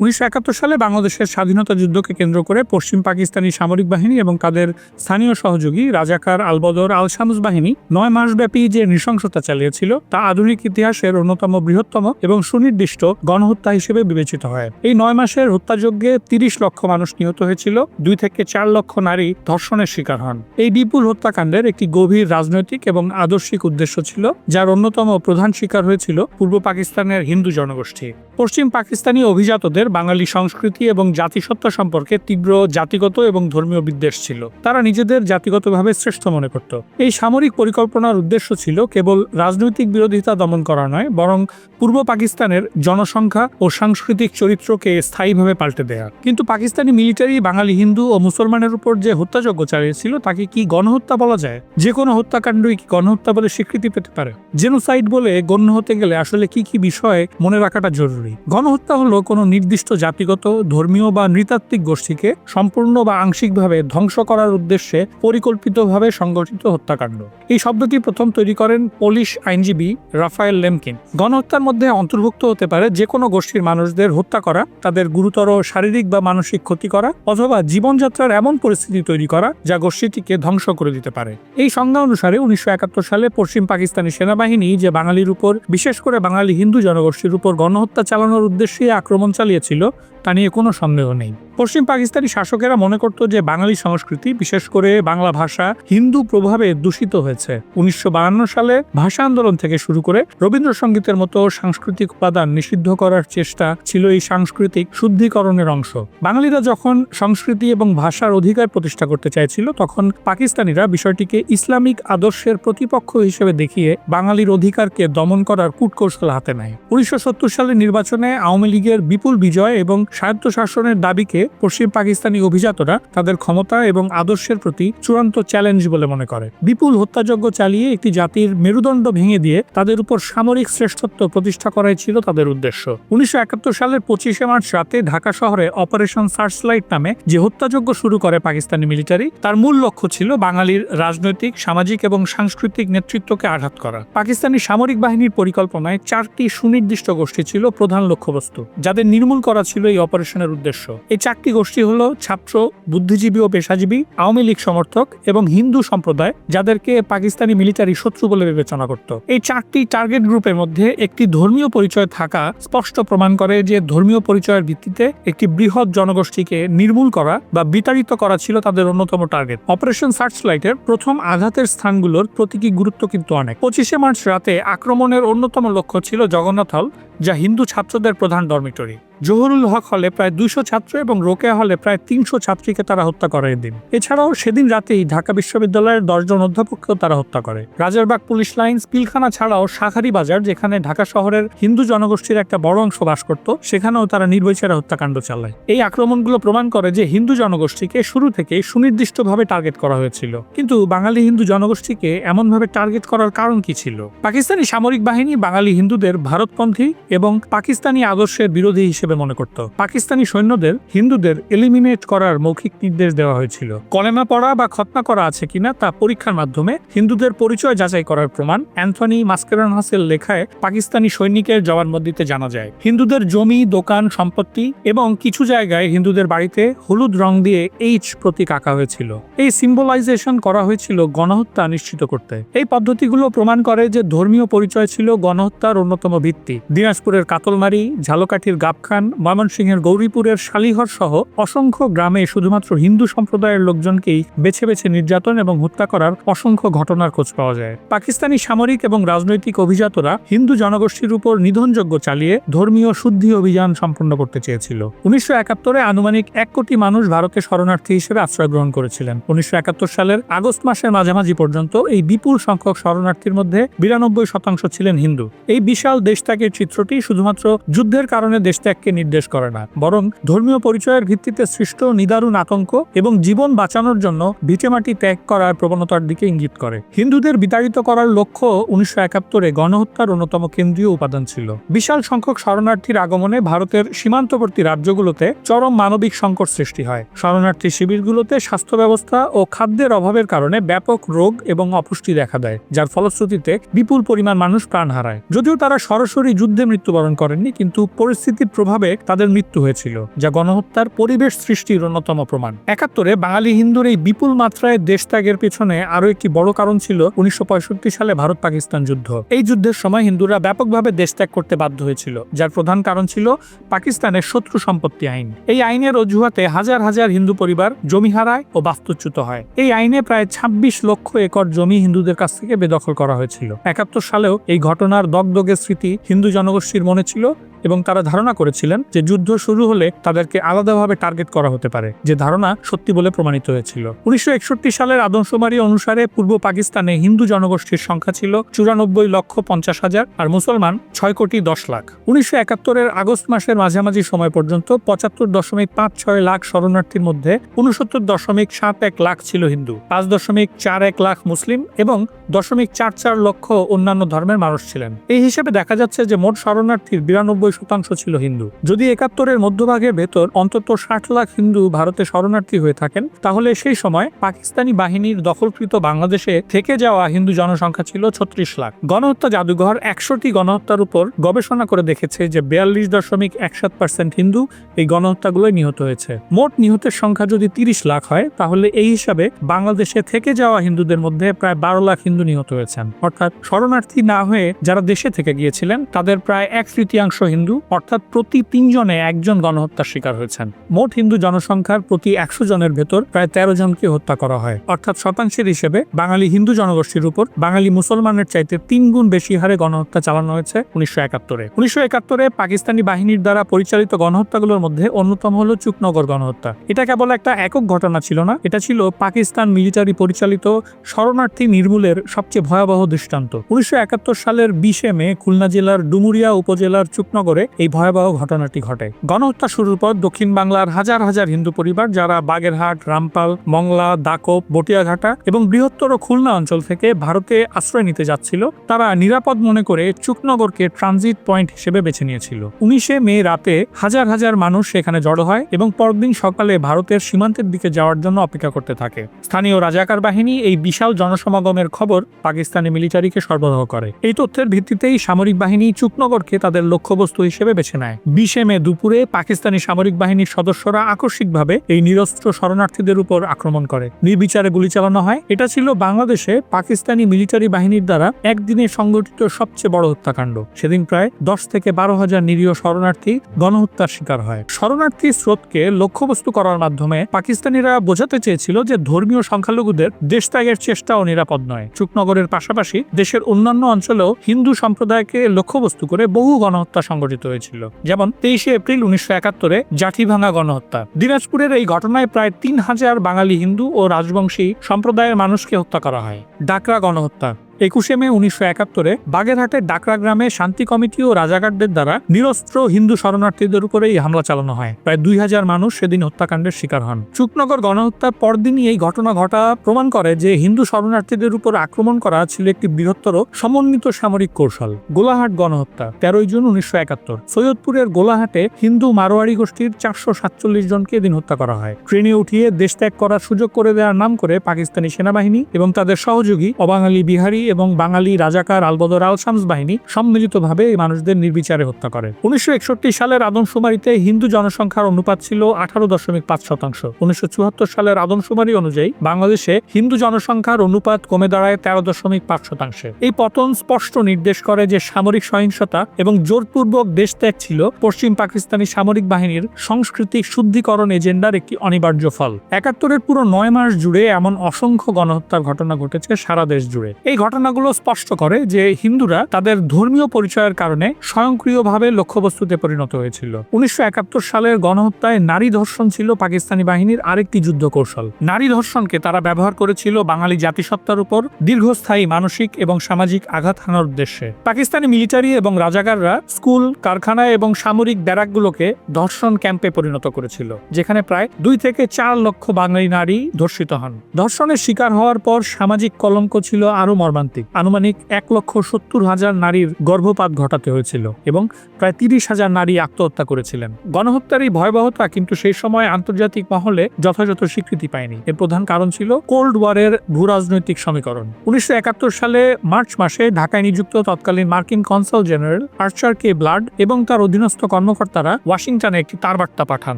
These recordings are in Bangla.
1971 সালে বাংলাদেশের স্বাধীনতা যুদ্ধকে কেন্দ্র করে পশ্চিম পাকিস্তানি সামরিক বাহিনী এবং তাদের স্থানীয় সহযোগী রাজাকার আল-বদর আল-শামস বাহিনী 9 মাসব্যাপী যে নৃশংসতা চালিয়েছিল তা আধুনিক ইতিহাসের অন্যতম বৃহত্তম এবং সুনির্দিষ্ট গণহত্যা হিসেবে বিবেচিত হয়। এই 9 মাসের হত্যাযজ্ঞে 30 লক্ষ মানুষ নিহত হয়েছিল, 2 থেকে 4 লক্ষ নারী ধর্ষণের শিকার হন। এই বিপুল হত্যাকাণ্ডের একটি গভীর রাজনৈতিক এবং আদর্শিক উদ্দেশ্য ছিল, যার অন্যতম প্রধান শিকার হয়েছিল পূর্ব পাকিস্তানের হিন্দু জনগোষ্ঠী। পশ্চিম পাকিস্তানি অভিজাতদের বাঙালি সংস্কৃতি এবং জাতিসত্তা সম্পর্কে তীব্র জাতিগত এবং ধর্মীয় বিদ্বেষ ছিল। তারা নিজেদের জাতিগতভাবে শ্রেষ্ঠ মনে করত। এই সামরিক পরিকল্পনার উদ্দেশ্য ছিল কেবল রাজনৈতিক বিরোধিতা দমন করা নয়, বরং পূর্ব পাকিস্তানের জনসংখ্যা ও সাংস্কৃতিক চরিত্রকে স্থায়ীভাবে পাল্টে দেয়া। কিন্তু পাকিস্তানি মিলিটারি বাঙালি হিন্দু ও মুসলমানের উপর যে হত্যাযজ্ঞ চালিয়েছিল তাকে কি গণহত্যা বলা যায়? যে কোনো হত্যাকাণ্ডই কি গণহত্যা বলে স্বীকৃতি পেতে পারে? জেনোসাইড বলে গণ্য হতে গেলে আসলে কি কি বিষয় মনে রাখাটা জরুরি? গণহত্যা হলো কোনো নির্দিষ্ট জাতিগত, ধর্মীয় বা নৃতাত্ত্বিক গোষ্ঠীকে সম্পূর্ণ বা আংশিকভাবে ধ্বংস করার উদ্দেশ্যে পরিকল্পিতভাবে সংগঠিত হত্যাকাণ্ড। এই শব্দটি প্রথম তৈরি করেন পোলিশ আইনজীবী রাফায়েল লেমকিন। গণহত্যার মধ্যে অন্তর্ভুক্ত হতে পারে যে কোনো গোষ্ঠীর মানুষদের হত্যা করা, তাদের গুরুতর শারীরিক বা মানসিক ক্ষতি করা, অথবা জীবনযাত্রার এমন পরিস্থিতি তৈরি করা যা গোষ্ঠীটিকে ধ্বংস করে দিতে পারে। এই সংজ্ঞা অনুসারে 1971 সালে পশ্চিম পাকিস্তানি সেনাবাহিনী যে বাঙালির উপর, বিশেষ করে বাঙালি হিন্দু জনগোষ্ঠীর উপর গণহত্যা চালানোর উদ্দেশ্যে আক্রমণ চালিয়েছিল তা নিয়ে কোনো সন্দেহ নেই। পশ্চিম পাকিস্তানি শাসকেরা মনে করত যে বাঙালি সংস্কৃতি, বিশেষ করে বাংলা ভাষা, হিন্দু প্রভাবে দূষিত হয়েছে। 1952 সালে ভাষা আন্দোলন থেকে শুরু করে রবীন্দ্রসঙ্গীতের মতো সাংস্কৃতিক উপাদান নিষিদ্ধ করার চেষ্টা ছিল এই সাংস্কৃতিক শুদ্ধিকরণের অংশ। বাঙালিরা যখন সংস্কৃতি এবং ভাষার অধিকার প্রতিষ্ঠা করতে চাইছিল, তখন পাকিস্তানিরা বিষয়টিকে ইসলামিক আদর্শের প্রতিপক্ষ হিসেবে দেখিয়ে বাঙালির অধিকারকে দমন করার কূটকৌশল হাতে নেয়। 1970 সালের নির্বাচনে আওয়ামী লীগের বিপুল বিজয় এবং স্বায়ত্তশাসনের দাবিকে পশ্চিম পাকিস্তানি অভিজাতরা তাদের ক্ষমতা এবং আদর্শের প্রতি চূড়ান্ত চ্যালেঞ্জ বলে মনে করে। বিপুল হত্যাযজ্ঞ চালিয়ে একটি জাতির মেরুদণ্ড ভেঙে দিয়ে তাদের উপর সামরিক শ্রেষ্ঠত্ব প্রতিষ্ঠা করাই ছিল তাদের উদ্দেশ্য। 1971 সালের 25 মার্চ রাতে ঢাকা শহরে অপারেশন সার্চলাইট নামে যে হত্যাযজ্ঞ শুরু করে পাকিস্তানি মিলিটারি, তার মূল লক্ষ্য ছিল বাঙালির রাজনৈতিক, সামাজিক এবং সাংস্কৃতিক নেতৃত্বকে আঘাত করা। পাকিস্তানি সামরিক বাহিনীর পরিকল্পনায় 4টি সুনির্দিষ্ট গোষ্ঠী ছিল প্রধান লক্ষ্যবস্তু, যাদের নির্মূল করা ছিল এই অপারেশনের উদ্দেশ্য। এই 4টি গোষ্ঠী হলো ছাত্র, বুদ্ধিজীবী ও পেশাজীবী, আওয়ামী লীগ সমর্থক এবং হিন্দু সম্প্রদায়, যাদেরকে পাকিস্তানি মিলিটারি শত্রু বলে বিবেচনা করত। এই 4টি টার্গেট গ্রুপের মধ্যে একটি ধর্মীয় পরিচয় থাকা স্পষ্ট প্রমাণ করে যে ধর্মীয় পরিচয়ের ভিত্তিতে একটি বৃহৎ জনগোষ্ঠীকে নির্মূল করা বা বিতাড়িত করা ছিল তাদের অন্যতম টার্গেট। অপারেশন সার্চলাইটের প্রথম আঘাতের স্থানগুলোর প্রতীকী গুরুত্ব কিন্তু অনেক। 25 মার্চ রাতে আক্রমণের অন্যতম লক্ষ্য ছিল জগন্নাথ হল, যা হিন্দু ছাত্রদের প্রধান ডরমিটরি। জহুরুল হক হলে প্রায় 200 ছাত্র এবং রোকেয়া হলে প্রায় 300 ছাত্রীকে তারা হত্যা করে এদিন। এছাড়াও সেদিন রাতেই ঢাকা বিশ্ববিদ্যালয়ের 10 জন অধ্যাপককেও তারা হত্যা করে। রাজারবাগ পুলিশ লাইন্স, পিলখানা ছাড়াও শাখারি বাজার, যেখানে ঢাকা শহরের হিন্দু জনগোষ্ঠীর একটা বড় অংশ বাস করত, সেখানেও তারা নির্বিচারে হত্যাকাণ্ড চালায়। এই আক্রমণগুলো প্রমাণ করে যে হিন্দু জনগোষ্ঠীকে শুরু থেকেই সুনির্দিষ্টভাবে টার্গেট করা হয়েছিল। কিন্তু বাঙালি হিন্দু জনগোষ্ঠীকে এমনভাবে টার্গেট করার কারণ কি ছিল? পাকিস্তানি সামরিক বাহিনী বাঙালি হিন্দুদের ভারতপন্থী এবং পাকিস্তানি আদর্শের বিরোধী হিসেবে মনে করত। পাকিস্তানি সৈন্যদের হিন্দুদের এলিমিনেট করার মৌখিক নির্দেশ দেওয়া হয়েছিল। কলেমা পড়া বা খতনা করা আছে কিনা তা পরীক্ষার মাধ্যমে হিন্দুদের পরিচয় যাচাই করার প্রমাণ অ্যান্থনি মাস্কেরানহাসের লেখায় পাকিস্তানি সৈনিকের জবানবন্দিতে জানা যায়। হিন্দুদের জমি, দোকান, সম্পত্তি এবং কিছু জায়গায় হিন্দুদের বাড়িতে হলুদ রং দিয়ে এইচ প্রতীক আঁকা হয়েছিল। এই সিম্বলাইজেশন করা হয়েছিল গণহত্যা নিশ্চিত করতে। এই পদ্ধতিগুলো প্রমাণ করে যে ধর্মীয় পরিচয় ছিল গণহত্যার অন্যতম ভিত্তি। দিনাজপুরের কাতলমারি, ঝালকাঠির গাবখান, ময়মনসিংহের গৌরীপুরের শালিহর সহ অসংখ্য গ্রামে শুধুমাত্র হিন্দু সম্প্রদায়ের লোকজনকেই বেছে বেছে নির্যাতন এবং হত্যা করার অসংখ্য ঘটনার খোঁজ পাওয়া যায়। পাকিস্তানি সামরিক এবং রাজনৈতিক অভিজাতরা হিন্দু জনগোষ্ঠীর উপর নিধনযজ্ঞ চালিয়ে ধর্মীয় শুদ্ধি অভিযান সম্পন্ন করতে চেয়েছিল। 1971-এ আনুমানিক 1 কোটি মানুষ ভারতে শরণার্থী হিসেবে আশ্রয় গ্রহণ করেছিলেন। 1971 সালের আগস্ট মাসের মাঝামাঝি পর্যন্ত এই বিপুল সংখ্যক শরণার্থীর মধ্যে 92% ছিলেন হিন্দু। এই বিশাল দেশত্যাগের চিত্রটি শুধুমাত্র যুদ্ধের কারণে দেশত্যাগকে নির্দেশ করে না, বরং ধর্মীয় পরিচয়ের ভিত্তিতে সৃষ্ট নিদারুণ আতঙ্ক এবং জীবন বাঁচানোর জন্য ভিটেমাটি ত্যাগ করার প্রবণতার দিকে ইঙ্গিত করে। হিন্দুদের বিতাড়িত করার লক্ষ্য 1971-এ গণহত্যার অন্যতম কেন্দ্রীয় উপাদান ছিল। বিশাল সংখ্যক শরণার্থীর আগমনে ভারতের সীমান্তবর্তী রাজ্যগুলোতে চরম মানবিক সংকট সৃষ্টি হয়। শরণার্থী শিবিরগুলোতে স্বাস্থ্য ব্যবস্থা ও খাদ্যের অভাবের কারণে ব্যাপক রোগ এবং অপুষ্টি দেখা দেয়, যার ফলশ্রুতিতে বিপুল পরিমাণ মানুষ প্রাণ হারায়। যদিও তারা সরাসরি যুদ্ধে মৃত্যুবরণ করেননি, কিন্তু পরিস্থিতির প্রভাবে ভাবে তাদের মৃত্যু হয়েছিল, যা গণহত্যার পরিবেশ সৃষ্টির অন্যতম প্রমাণ। 71-এ বাঙালি হিন্দুর এই বিপুল মাত্রায় দেশ ত্যাগের পেছনে আরো একটি বড় কারণ ছিল 1965 সালে ভারত পাকিস্তান যুদ্ধ। এই যুদ্ধের সময় হিন্দুরা ব্যাপকভাবে দেশ ত্যাগ করতে বাধ্য হয়েছিল, যার প্রধান কারণ ছিল পাকিস্তানের শত্রু সম্পত্তি আইন। এই আইনের অজুহাতে হাজার হাজার হিন্দু পরিবার জমি হারায় ও বাস্তুচ্যুত হয়। এই আইনে প্রায় 26 লক্ষ একর জমি হিন্দুদের কাছ থেকে বেদখল করা হয়েছিল। 71 সালেও এই ঘটনার দগদগে স্মৃতি হিন্দু জনগোষ্ঠীর মনে ছিল এবং তারা ধারণা করেছিলেন যে যুদ্ধ শুরু হলে তাদেরকে আলাদাভাবে টার্গেট করা হতে পারে, যে ধারণা সত্যি বলে প্রমাণিত হয়েছিল। 1961 সালের আদমশুমারি অনুসারে পূর্ব পাকিস্তানে হিন্দু জনগোষ্ঠীর সংখ্যা ছিল 94,50,000 আর মুসলমান 6,10,00,000। 1971-এর আগস্ট মাসের মাঝামাঝি সময় পর্যন্ত 75.56 লাখ শরণার্থীর মধ্যে 69.71 লাখ ছিল হিন্দু, 5.41 লাখ মুসলিম এবং 0.44 লক্ষ অন্যান্য ধর্মের মানুষ ছিলেন। এই হিসেবে দেখা যাচ্ছে যে মোট শরণার্থীর 92% ছিল হিন্দু। যদি 71-এর মধ্যভাগের ভেতর অন্তত 60 লাখ হিন্দু ভারতে শরণার্থী হয়ে থাকেন, তাহলে সেই সময় পাকিস্তানি বাহিনীর দখলকৃত বাংলাদেশে থেকে যাওয়া হিন্দু জনসংখ্যা ছিল 36 লাখ। গণহত্যা জাদুঘর 100টি গণহত্যার উপর গবেষণা করে দেখেছে যে 42.17% হিন্দু এই গণহত্যাগুলোয় নিহত হয়েছে। মোট নিহতের সংখ্যা যদি 30 লাখ হয়, তাহলে এই হিসাবে বাংলাদেশে থেকে যাওয়া হিন্দুদের মধ্যে প্রায় 12 লাখ হিন্দু নিহত হয়েছেন। অর্থাৎ শরণার্থী না হয়ে যারা দেশে থেকে গিয়েছিলেন তাদের প্রায় 1/3 হিন্দু, অর্থাৎ প্রতি 3 জনে 1 জন গণহত্যার শিকার হয়েছেন। মোট হিন্দু জনসংখ্যার প্রতি 100 জনের ভেতর প্রায় 13 জনকে হত্যা করা হয়। অর্থাৎ শতাংশের হিসেবে বাঙালি হিন্দু জনগোষ্ঠীর উপর বাঙালি মুসলমানের চাইতে 3 গুণ বেশি হারে গণহত্যা চালানো হয়েছে 1971-এ। 1971-এ পাকিস্তানি বাহিনীর দ্বারা পরিচালিত গণহত্যাগুলোর মধ্যে অন্যতম হলো চুকনগর গণহত্যা। এটা কেবল একটা একক ঘটনা ছিল না, এটা ছিল পাকিস্তান মিলিটারি পরিচালিত শরণার্থী নির্মূলের সবচেয়ে ভয়াবহ দৃষ্টান্ত। 1971 সালের 20 মে খুলনা জেলার ডুমুরিয়া উপজেলার চুকনগরে এই ভয়াবহ ঘটনাটি ঘটে। গণহত্যা শুরুর পর দক্ষিণ বাংলার হাজার হাজার হিন্দু পরিবার যারা বাগেরহাট, রামপাল, মংলা, দাকব, বটিয়াঘাটা এবং বৃহত্তর খুলনা অঞ্চল থেকে ভারতে আশ্রয় নিতে যাচ্ছিল, তারা নিরাপদ মনে করে চুকনগরকে ট্রানজিট পয়েন্ট হিসেবে বেছে নিয়েছিল। 19 মে রাতে হাজার হাজার মানুষ সেখানে জড়ো হয় এবং পরদিন সকালে ভারতের সীমান্তের দিকে যাওয়ার জন্য অপেক্ষা করতে থাকে। স্থানীয় রাজাকার বাহিনী এই বিশাল জনসমাগমের খবর পাকিস্তানি মিলিটারিকে সরবরাহ করে। এই তথ্যের ভিত্তিতেই সামরিক বাহিনী চুকনগরকে তাদের লক্ষ্যবস্তু হিসেবে বেছে নেয়। 20 মে দুপুরে পাকিস্তানি সামরিক বাহিনীর সদস্যরা আকস্মিকভাবে এই নিরস্ত্র শরণার্থীদের উপর আক্রমণ করে, নির্বিচারে গুলি চালানো হয়। এটা ছিল বাংলাদেশে পাকিস্তানি মিলিটারি বাহিনীর দ্বারা একদিনে সংঘটিত সবচেয়ে বড় হত্যাকাণ্ড। সেদিন প্রায় 10 থেকে 12 হাজার নিরীহ শরণার্থী গণহত্যার শিকার হয়। শরণার্থী স্রোতকে লক্ষ্যবস্তু করার মাধ্যমে পাকিস্তানিরা বোঝাতে চেয়েছিল যে ধর্মীয় সংখ্যালঘুদের দেশ ত্যাগের চেষ্টাও নিরাপদ নয়। চুকনগরের পাশাপাশি দেশের অন্যান্য অঞ্চলেও হিন্দু সম্প্রদায়কে লক্ষ্যবস্তু করে বহু গণহত্যা সংঘটিত হয়েছিল, যেমন 23 এপ্রিল 1971-এ জাঠিভাঙা গণহত্যা। দিনাজপুরের এই ঘটনায় প্রায় 3000 বাঙালি হিন্দু ও রাজবংশী সম্প্রদায়ের মানুষকে হত্যা করা হয়। ডাকরা গণহত্যা 21 মে 1971-এ বাগেরহাটের ডাকরা গ্রামে শান্তি কমিটি ও রাজাকারদের দ্বারা নিরস্ত্র হিন্দু শরণার্থীদের উপরে এই হামলা চালানো হয়। প্রায় 2000 মানুষ সেদিন হত্যাকাণ্ডের শিকার হন। চুকনগর গণহত্যার পরদিনই এই ঘটনা ঘটা প্রমাণ করে যে হিন্দু শরণার্থীদের উপর আক্রমণ করা ছিল একটি বৃহত্তর সমন্বিত সামরিক কৌশল। গোলাহাট গণহত্যা 13 জুন 1971। সৈয়দপুরের গোলাহাটে হিন্দু মারোয়ারি গোষ্ঠীর 447 জনকে এদিন হত্যা করা হয়। ট্রেনে উঠিয়ে দেশ ত্যাগ করার সুযোগ করে দেওয়ার নাম করে পাকিস্তানি সেনাবাহিনী এবং তাদের সহযোগী অবাঙালি বিহারি এবং বাঙালি রাজাকার আলবদর আল শামস বাহিনী সম্মিলিতভাবে এই মানুষদের নির্বিচারে হত্যা করে। 1961 সালের আদমশুমারিতে হিন্দু জনসংখ্যার অনুপাত ছিল 18.5%। 1974 সালের আদমশুমারি অনুযায়ী বাংলাদেশে হিন্দু জনসংখ্যার অনুপাত কমে দাঁড়ায় 13.5%। এই পতন স্পষ্ট নির্দেশ করে যে সামরিক সহিংসতা এবং জোরপূর্বক দেশ ত্যাগ ছিল পশ্চিম পাকিস্তানি সামরিক বাহিনীর সাংস্কৃতিক শুদ্ধিকরণ এজেন্ডার একটি অনিবার্য ফল। 71-এর পুরো 9 মাস জুড়ে এমন অসংখ্য গণহত্যার ঘটনা ঘটেছে সারা দেশ জুড়ে। এই ঘটনাগুলো স্পষ্ট করে যে হিন্দুরা তাদের ধর্মীয় পরিচয়ের কারণে স্বয়ংক্রিয়ভাবে লক্ষ্যবস্তুতে পরিণত হয়েছিল। 1971 সালের গণহত্যায় নারী ধর্ষণ ছিল পাকিস্তানি বাহিনীর আরেকটি যুদ্ধ কৌশল। নারী ধর্ষণকে তারা ব্যবহার করেছিল বাঙালি জাতিসত্তার উপর দীর্ঘস্থায়ী মানসিক এবং সামাজিক আঘাত হানার উদ্দেশ্যে। পাকিস্তানি মিলিটারি এবং রাজাকাররা স্কুল, কারখানা এবং সামরিক ব্যারাকগুলোকে ধর্ষণ ক্যাম্পে পরিণত করেছিল, যেখানে প্রায় 2 থেকে 4 লক্ষ বাঙালি নারী ধর্ষিত হন। ধর্ষণের শিকার হওয়ার পর সামাজিক কলঙ্ক ছিল আরো মর্মান্তিক। মর্মান্তিক। আনুমানিক 1,70,000 নারীর গর্ভপাত ঘটাতে হয়েছিল এবং প্রায় 30,000 নারী আত্মহত্যা করেছিলেন। গণহত্যার এই ভয়াবহতা কিন্তু সেই সময় আন্তর্জাতিক মহলে যথাযথ স্বীকৃতি পায়নি। এর প্রধান কারণ ছিল কোল্ড ওয়ারের ভূরাজনৈতিক সমীকরণ। 1971 সালে মার্চ মাসে ঢাকায় নিযুক্ত তৎকালীন মার্কিন কনসাল জেনারেল আর্চার কে ব্লাড এবং তার অধীনস্থ কর্মকর্তারা ওয়াশিংটনে একটি তারবার্তা পাঠান,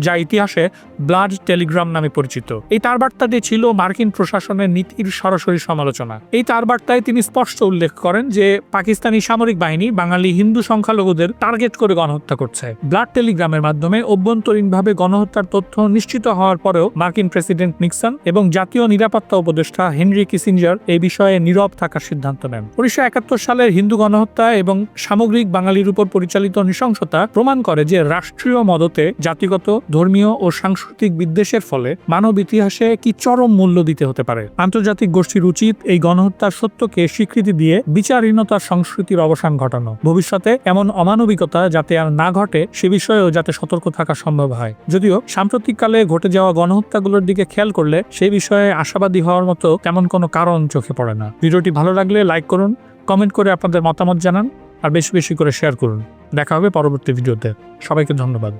যা ইতিহাসে ব্লাড টেলিগ্রাম নামে পরিচিত। এই তারবার্তাটি ছিল মার্কিন প্রশাসনের নীতির সরাসরি সমালোচনা। এই তারবার্তায় তিনি স্পষ্ট উল্লেখ করেন যে পাকিস্তানি সামরিক বাহিনী বাঙালি হিন্দু সংখ্যালঘুদের টার্গেট করে গণহত্যা করছে। ব্লাড টেলিগ্রামের মাধ্যমে অভ্যন্তরীণভাবে গণহত্যার তথ্য নিশ্চিত হওয়ার পরেও মার্কিন প্রেসিডেন্ট নিক্সন এবং জাতীয় নিরাপত্তা উপদেষ্টা হেনরি কিসিঞ্জার এই বিষয়ে নীরব থাকার সিদ্ধান্ত নেন। 1971 সালের হিন্দু গণহত্যা এবং সামগ্রিক বাঙালির উপর পরিচালিত নৃশংসতা প্রমাণ করে যে রাষ্ট্রীয় মদতে জাতিগত, ধর্মীয় ও সাংস্কৃতিক বিদ্বেষের ফলে মানব ইতিহাসে কি চরম মূল্য দিতে হতে পারে। আন্তর্জাতিক গোষ্ঠীর উচিত এই গণহত্যার সত্যকে স্বীকৃতি দিয়ে বিচারহীনতার সংস্কৃতির অবসান ঘটানো। ভবিষ্যতে এমন অমানবিকতা যাতে আর না ঘটে সে বিষয়েও যাতে সতর্ক থাকা সম্ভব হয়। যদিও সাম্প্রতিককালে ঘটে যাওয়া গণহত্যাগুলোর দিকে খেয়াল করলে সেই বিষয়ে আশাবাদী হওয়ার মতো তেমন কোনো কারণ চোখে পড়ে না। ভিডিওটি ভালো লাগলে লাইক করুন, কমেন্ট করে আপনাদের মতামত জানান আর বেশি বেশি করে শেয়ার করুন। দেখা হবে পরবর্তী ভিডিওতে। সবাইকে ধন্যবাদ।